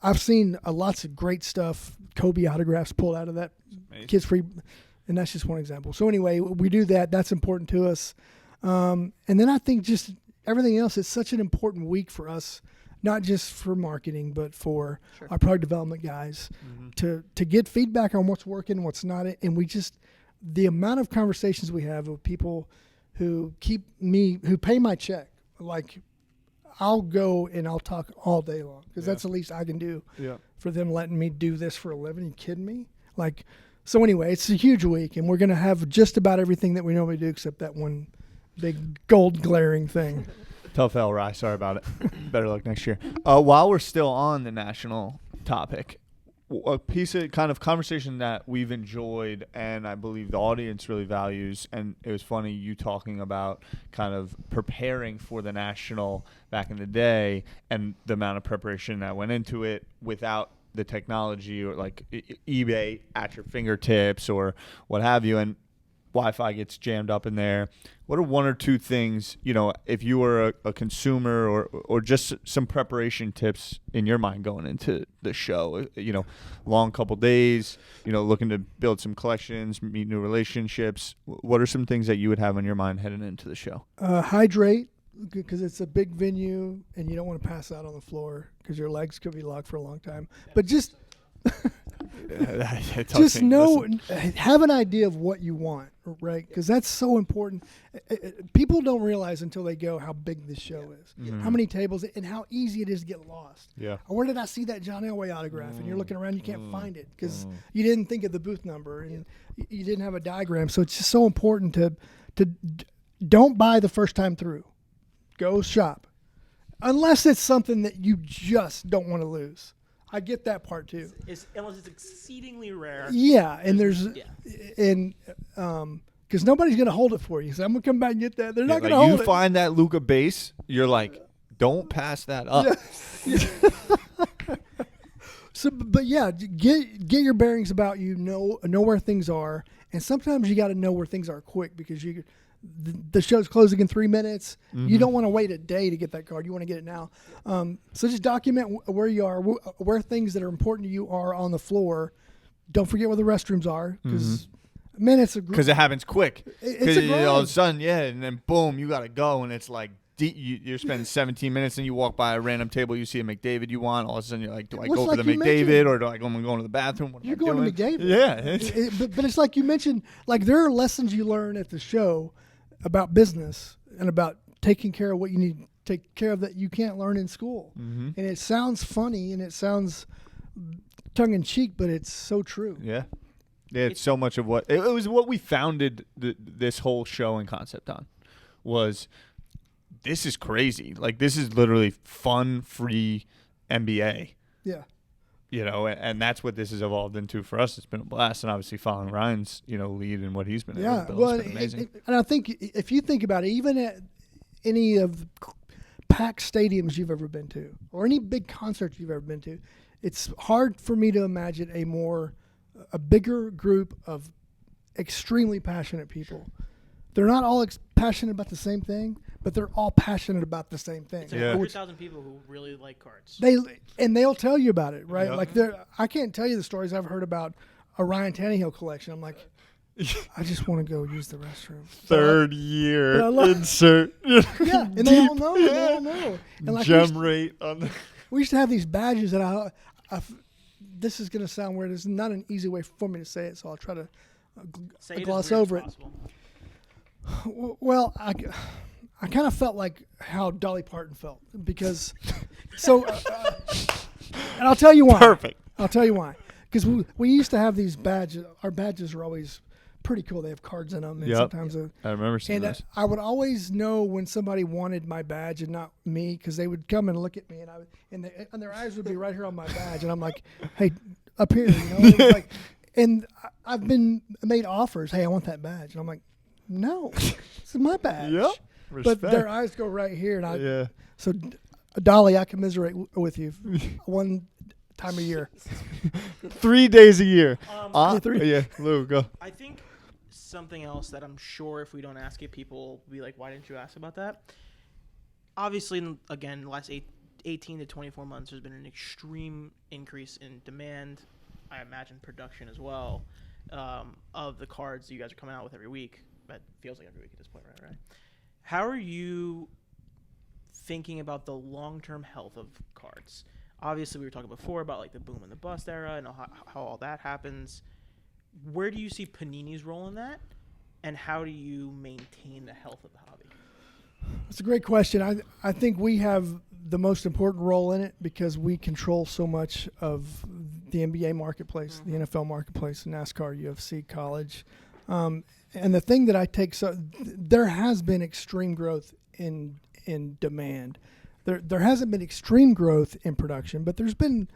I've seen lots of great stuff, Kobe autographs pulled out of that Amazing. kids free, and that's just one example. So anyway, we do that. That's important to us. And then I think just everything else, it's such an important week for us not just for marketing, but for Sure. our product development guys to get feedback on what's working, what's not. And the amount of conversations we have with people who who pay my check, like I'll go and I'll talk all day long because that's the least I can do for them letting me do this for a living. Are you kidding me? Like, so anyway, it's a huge week, and we're going to have just about everything that we normally do except that one big gold glaring thing. Tough L, Rye. Sorry about it. Better luck next year. While we're still on the national topic, a piece of kind of conversation that we've enjoyed and I believe the audience really values, and it was funny you talking about kind of preparing for the national back in the day and the amount of preparation that went into it without the technology or like eBay at your fingertips or what have you, and Wi-Fi gets jammed up in there. What are one or two things, if you were a consumer or just some preparation tips in your mind going into the show? Long couple days, looking to build some collections, meet new relationships. What are some things that you would have on your mind heading into the show? Hydrate, because it's a big venue and you don't want to pass out on the floor because your legs could be locked for a long time. But just have an idea of what you want, right? Because that's so important. People don't realize until they go how big this show is, how many tables, and how easy it is to get lost. Yeah. Or where did I see that John Elway autograph? And you're looking around, you can't find it because you didn't think of the booth number and you didn't have a diagram. So it's just so important to don't buy the first time through. Go shop, unless it's something that you just don't want to lose. I get that part too. Unless it's exceedingly rare. Yeah, and because nobody's gonna hold it for you. So I'm gonna come back and get that. They're not gonna hold it. You find that Luka base, you're like, don't pass that up. Yeah. So, but yeah, get your bearings about you. Know where things are, and sometimes you got to know where things are quick because the show's closing in 3 minutes. You don't want to wait a day to get that card. You want to get it now. So just document where you are, where things that are important to you are on the floor. Don't forget where the restrooms are because, because it happens quick. It's a grind. All of a sudden, and then boom, you got to go, and it's like you're spending 17 minutes, and you walk by a random table, you see a McDavid you want. All of a sudden, you're like, do I go for the McDavid or do I go to the bathroom? What you're am I going doing? to McDavid. Yeah. But it's like you mentioned, like there are lessons you learn at the show about business and about taking care of what you need to take care of that you can't learn in school. And it sounds funny and it sounds tongue-in-cheek, but it's so true. Yeah, it's so much of what it was what we founded this whole show and concept on was this is crazy. Like this is literally fun, free NBA. Yeah. And that's what this has evolved into for us. It's been a blast, and obviously following Ryan's, lead and what he's been able to build. Well, it's been amazing. And I think if you think about it, even at any of the packed stadiums you've ever been to, or any big concerts you've ever been to, it's hard for me to imagine a bigger group of extremely passionate people. They're not all passionate about the same thing, but they're all passionate about the same thing. It's like 100,000 people who really like cards. They'll tell you about it, right? Yep. Like I can't tell you the stories I've heard about a Ryan Tannehill collection. I'm like, I just want to go use the restroom. Third year insert. Yeah, and they all know. And like gem rate on the. We used to have these badges that I this is going to sound weird. It's not an easy way for me to say it, so I'll try to gloss over it. Well, I kind of felt like how Dolly Parton felt because and I'll tell you why. Perfect. I'll tell you why. Because we used to have these badges. Our badges are always pretty cool. They have cards in them. And sometimes I remember seeing this. I would always know when somebody wanted my badge and not me because they would come and look at me and their eyes would be right here on my badge. And I'm like, hey, up here. It was like, and I've been made offers. Hey, I want that badge. And I'm like, no, this is my badge. Yep. But their eyes go right here. And So, Dolly, I commiserate with you one time a year. 3 days a year. Lou, go. I think something else that I'm sure if we don't ask it, people will be like, why didn't you ask about that? Obviously, again, the last 18 to 24 months, there's been an extreme increase in demand, I imagine production as well, of the cards that you guys are coming out with every week. That feels like every week at this point, right? How are you thinking about the long-term health of cards? Obviously, we were talking before about like the boom and the bust era and how all that happens. Where do you see Panini's role in that, and how do you maintain the health of the hobby? That's a great question. I think we have the most important role in it because we control so much of the NBA marketplace, the NFL marketplace, NASCAR, UFC, college. And the thing that I take, there has been extreme growth in demand. There hasn't been extreme growth in production, but there's been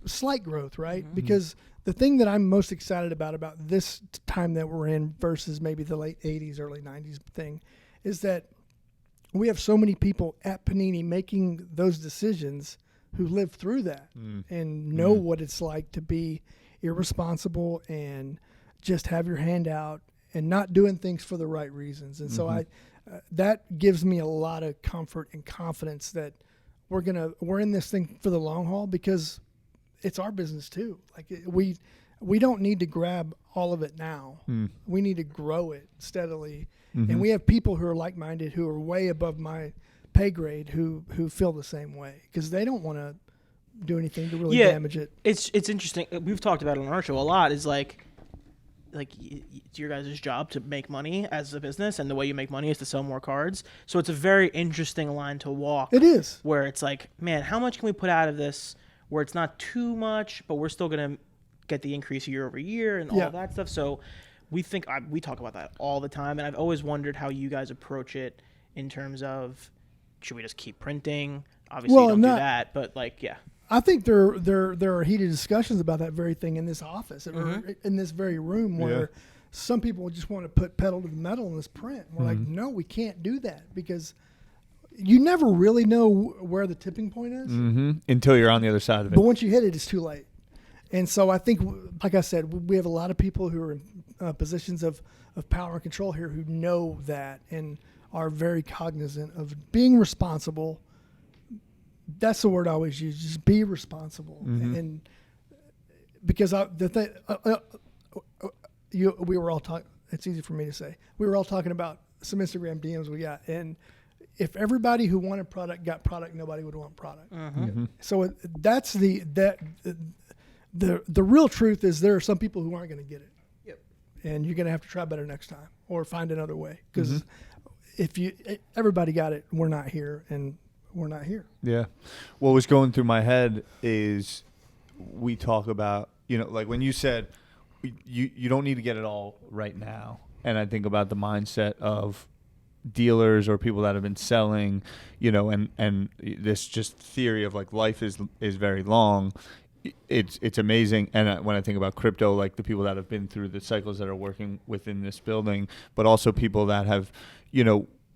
slight growth, right? Mm-hmm. Because the thing that I'm most excited about this time that we're in versus maybe the late 80s, early 90s thing is that we have so many people at Panini making those decisions who lived through that and know what it's like to be irresponsible and just have your hand out and not doing things for the right reasons. And so that gives me a lot of comfort and confidence that we're in this thing for the long haul because it's our business too. Like we don't need to grab all of it now. We need to grow it steadily. And we have people who are like-minded, who are way above my pay grade, who feel the same way because they don't want to do anything to really damage it. It's interesting. We've talked about it on our show a lot. Is like it's your guys' job to make money as a business, and the way you make money is to sell more cards. So it's a very interesting line to walk. It is. Where it's like, man, how much can we put out of this where it's not too much, but we're still going to get the increase year over year and all that stuff. So we talk about that all the time, and I've always wondered how you guys approach it in terms of, should we just keep printing? Obviously, you don't do that, but like, yeah. I think there are heated discussions about that very thing in this office, in this very room, where some people just want to put pedal to the metal in this print. And we're like, no, we can't do that because you never really know where the tipping point is until you're on the other side of it. But once you hit it, it's too late. And so I think, like I said, we have a lot of people who are in positions of power and control here who know that and are very cognizant of being responsible. That's the word I always use, just be responsible. And because we were all talking, it's easy for me to say, we were all talking about some Instagram DMs we got. And if everybody who wanted product got product, nobody would want product. So that's the real truth is there are some people who aren't going to get it. Yep. And you're going to have to try better next time or find another way. Because if everybody got it, we're not here, and we're not here. Yeah. What was going through my head is we talk about, like when you said you don't need to get it all right now. And I think about the mindset of dealers or people that have been selling, and this just theory of like life is very long. It's amazing. And when I think about crypto, like the people that have been through the cycles that are working within this building, but also people that have,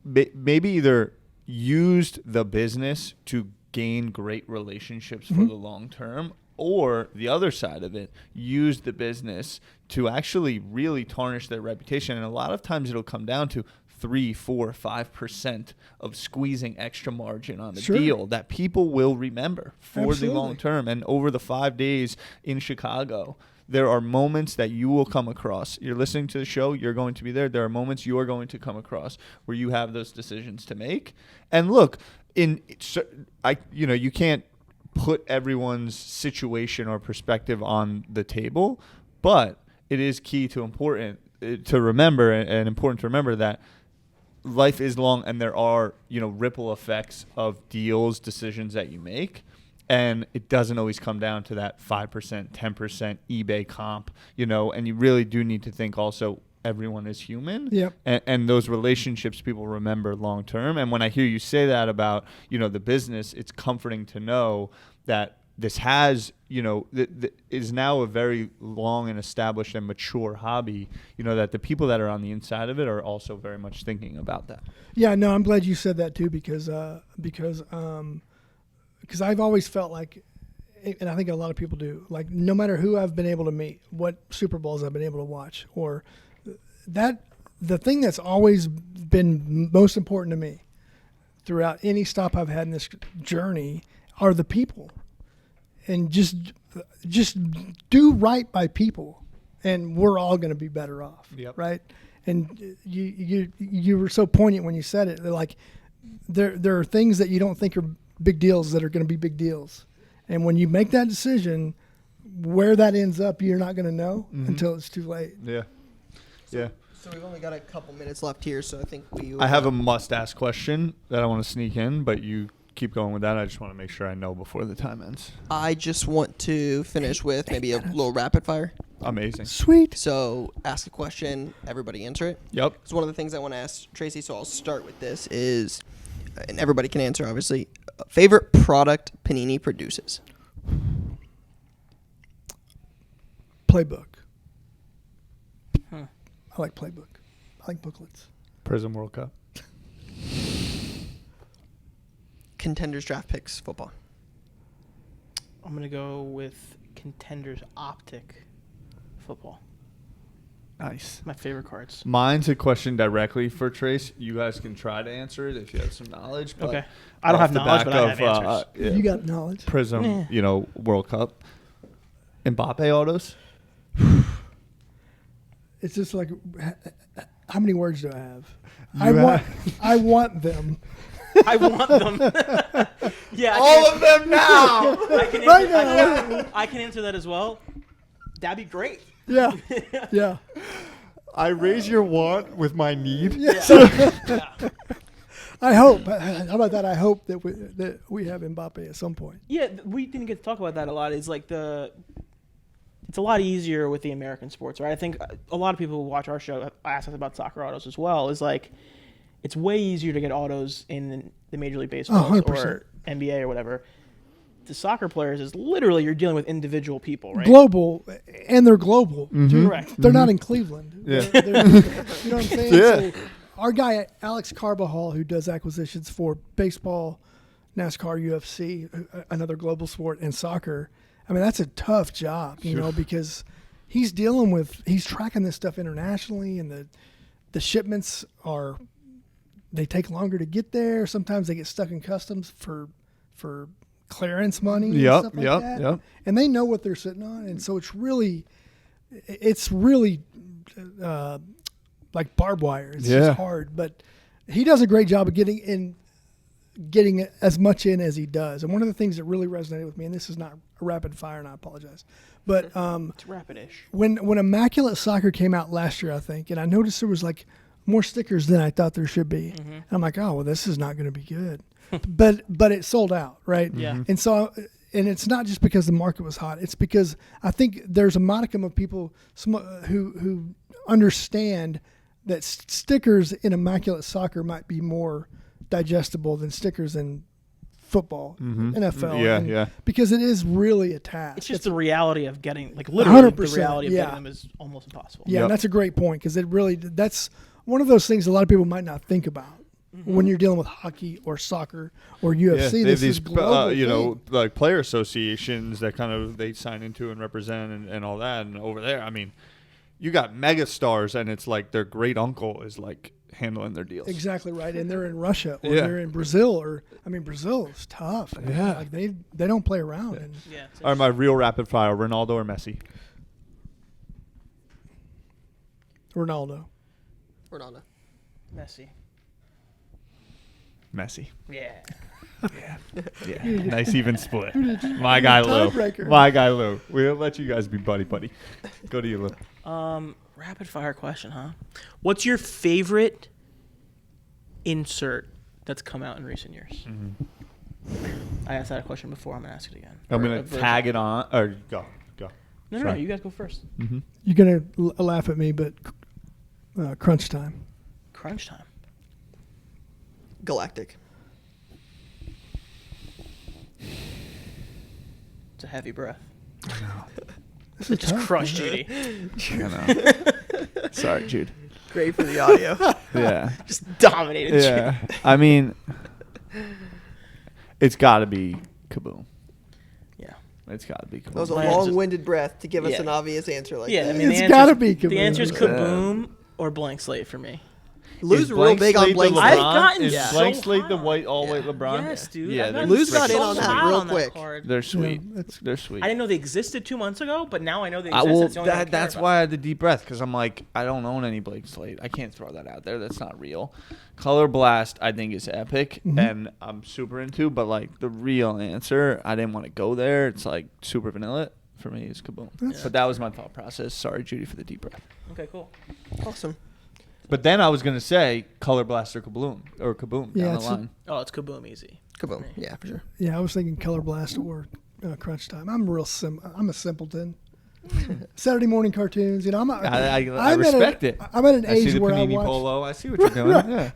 maybe either used the business to gain great relationships for the long term, or the other side of it, used the business to actually really tarnish their reputation. And a lot of times it'll come down to 3, 4, 5% of squeezing extra margin on the deal that people will remember for the long term. And over the 5 days in Chicago, there are moments that you will come across. You're listening to the show, you're going to be there. There are moments you are going to come across where you have those decisions to make. And look, you can't put everyone's situation or perspective on the table, but it is key to important to remember and important to remember that life is long, and there are, ripple effects of deals, decisions that you make. And it doesn't always come down to that 5%, 10% eBay comp, and you really do need to think also everyone is human. Yep. And those relationships people remember long term. And when I hear you say that about, the business, it's comforting to know that this has, is now a very long and established and mature hobby, that the people that are on the inside of it are also very much thinking about that. Yeah, no, I'm glad you said that too, because I've always felt like, and I think a lot of people do, like no matter who I've been able to meet, what Super Bowls I've been able to watch, or that the thing that's always been most important to me throughout any stop I've had in this journey are the people. And just do right by people, and we're all going to be better off, right? And you were so poignant when you said it. Like there are things that you don't think are big deals that are going to be big deals. And when you make that decision, where that ends up, you're not going to know until it's too late. Yeah. Yeah. So we've only got a couple minutes left here, so I think I have a must-ask question that I want to sneak in, but you keep going with that. I just want to make sure I know before the time ends. I just want to finish with maybe a little rapid fire. Amazing. Sweet. So ask a question, everybody answer it. Yep. It's one of the things I want to ask Tracy, so I'll start with this is, and everybody can answer, obviously, favorite product Panini produces? Playbook. Huh. I like Playbook. I like booklets. Prism World Cup. Contenders draft picks football. I'm going to go with Contenders Optic football. Nice. My favorite cards. Mine's a question directly for Trace. You guys can try to answer it if you have some knowledge. But Okay. I don't off have the knowledge, back but I have answers. yeah, You got knowledge. Prism, Yeah. World Cup. Mbappe autos. It's just like, how many words do I have? You I want them. I want them. Yeah. All of them now. I can answer that as well. That'd be great. Yeah. Yeah. I raise your want with my need. Yeah. I hope. How about that? I hope that we have Mbappe at some point. Yeah, we didn't get to talk about that a lot. It's like it's a lot easier with the American sports, right? I think a lot of people who watch our show ask us about soccer autos as well. Is like, it's way easier to get autos in the Major League Baseball 100%. or NBA or whatever. The soccer players is literally you're dealing with individual people, right? Global, and they're global. Correct. They're not in Cleveland. Yeah. They're, you know what I'm saying? Yeah. So our guy, Alex Carbajal, who does acquisitions for baseball, NASCAR, UFC, another global sport, and soccer, I mean, that's a tough job, you know, because he's tracking this stuff internationally, and the shipments they take longer to get there. Sometimes they get stuck in customs for clearance money and stuff like that. Yep. And they know what they're sitting on, and so it's really like barbed wire. It's just hard, but he does a great job of getting as much in as he does. And one of the things that really resonated with me, and this is not a rapid fire, and I apologize, but It's rapid-ish. when Immaculate Soccer came out last year, I think, and I noticed there was like more stickers than I thought there should be. And I'm like, oh well, this is not going to be good. but it sold out, right? Yeah. And so, and it's not just because the market was hot. It's because I think there's a modicum of people who understand that stickers in Immaculate Soccer might be more digestible than stickers in football, NFL. Yeah. Because it is really a task. It's just the reality of getting, like, literally the 100%, reality of yeah. getting them is almost impossible. Yeah, Yep. and that's a great point because that's one of those things a lot of people might not think about when you're dealing with hockey or soccer or UFC. Yeah, they have this these, is global thing. like player associations that kind of they sign into and represent and all that. And over there, I mean, you got mega stars, and it's like their great uncle is like handling their deals. Exactly right, and they're in Russia or Yeah. they're in Brazil Brazil is tough. Yeah. Like they don't play around. And Yeah. It's All right, my real rapid fire: Ronaldo or Messi? Ronaldo. Ronaldo. Messi. Messi. Yeah. Yeah. Nice even split. My guy Lou. Tiebreaker. My guy Lou. We'll let you guys be buddy. Go to you, Lou. Rapid fire question, huh? What's your favorite insert that's come out in recent years? I asked that question before. I'm gonna ask it again. I'm Or gonna a version. tag it on. Or go. No, Sorry. you guys go first. You're gonna laugh at me, but crunch time. Crunch time. Galactic. It's a heavy breath. This is Just tough. crush Judy. I know. Sorry, Jude. Great for the audio. Yeah. Just dominated Yeah. I mean, it's got to be Kaboom. Yeah. It's got to be Kaboom. That was a Mine's just- long-winded breath to give us Yeah. an obvious answer like Yeah, I that. mean, It's the gotta answer's- be The Kaboom. answer's Yeah. Kaboom or Blank Slate for me. Lou's Is real blank big on slate the blank LeBron? slate. I've gotten Is Yeah. blank so slate the hot. white all white Yeah. LeBron? Yes, dude. Yeah, I've they're gotten Lou's got freaking in on that hot real on quick. card. They're sweet. that's- They're sweet. I didn't know they existed 2 months ago, but now I know they exist. Well, It's the only one I care that's about. why I had the deep breath, because I'm like, I don't own any Blake Slate. I can't throw that out there. That's not real. Color Blast, I think, is epic, and I'm super into. But like the real answer, I didn't want to go there. It's like super vanilla for me. Is Kaboom. But that was my thought process. Sorry, Judy, for the deep breath. Okay, cool. Awesome. But then I was gonna say Color Blast or Kaboom Yeah, down the it's line. Oh, it's Kaboom easy. Kaboom. Yeah, for sure. Yeah, I was thinking Color Blast or Crunch Time. I'm a simpleton. Saturday morning cartoons. I'm I respect it. I'm at an I see age the where I Panini watch. Polo. I see what you're doing. Yeah.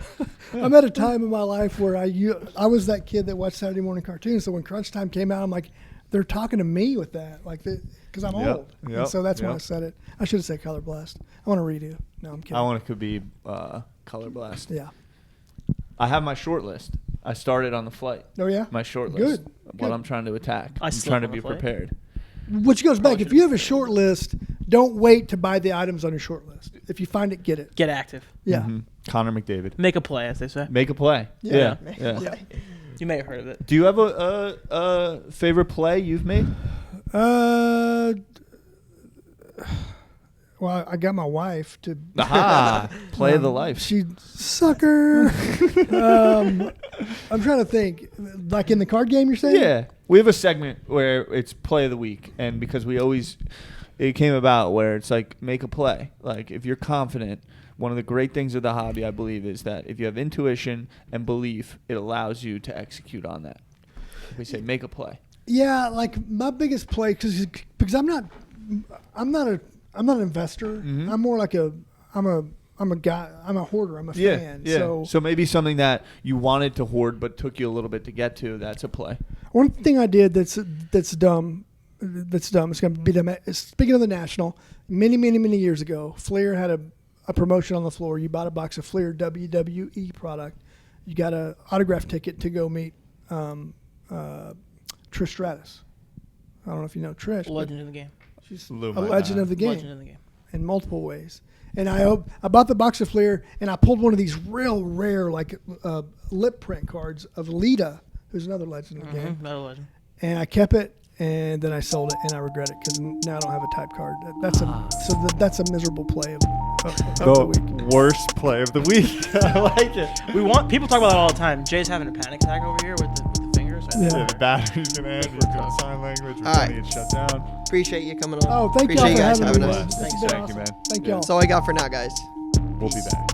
I'm at a time in my life where I was that kid that watched Saturday morning cartoons. So when Crunch Time came out, I'm like, they're talking to me with that, like, because I'm Yep, old. yep, And so that's when I yep. said it. I should have said Color Blast. I want to redo. No, I'm kidding. I want it to be Color Blast. Yeah. I have my short list. I started on the flight. Oh yeah. My short Good, list. What good. I'm trying to attack. I I'm slept trying to on the be flight. prepared. Which goes back. If should've you have a said short list, don't wait to buy the items on your short list. If you find it, get it. Get active. Yeah. Mhm. Connor McDavid. Make a play, as they say. Make a play. Yeah. Yeah. Yeah. You may have heard of it. Do you have a favorite play you've made? Well, I got my wife to. Aha! Play of the life. She sucker. I'm trying to think. Like in the card game, you're saying? Yeah. We have a segment where it's play of the week, and because it came about where it's like make a play. Like if you're confident, one of the great things of the hobby, I believe, is that if you have intuition and belief, it allows you to execute on that. We say make a play. Yeah, like my biggest play because I'm not an investor. Mhm. I'm more like I'm a guy. I'm a hoarder. I'm a fan. Yeah. So maybe something that you wanted to hoard but took you a little bit to get to. That's a play. One thing I did that's dumb. It's going to be dumb. Speaking of the National, many years ago, Flair had a promotion on the floor. You bought a box of Flair WWE product. You got an autograph ticket to go meet Trish Stratus. I don't know if you know Trish. but Legend in the game. She's Blew a my legend mind. of the game Legend in the game. in multiple ways. And I bought the box of Flair, and I pulled one of these real rare lip print cards of Lita, who's another legend of the game. Another legend. And I kept it, and then I sold it, and I regret it because now I don't have a type card. That's a miserable play of the week. Worst play of the week. I like it. People talk about that all the time. Jay's having a panic attack over here with the fingers. Yeah. The battery's gonna end. He's doing sign language. We're All gonna right. get shut down. Appreciate you coming on. Oh, thank Appreciate y'all you for guys having me. having us. This has Thanks. been Thank you, awesome. man. Thank Yeah. y'all. That's all I got for now, guys. We'll be back.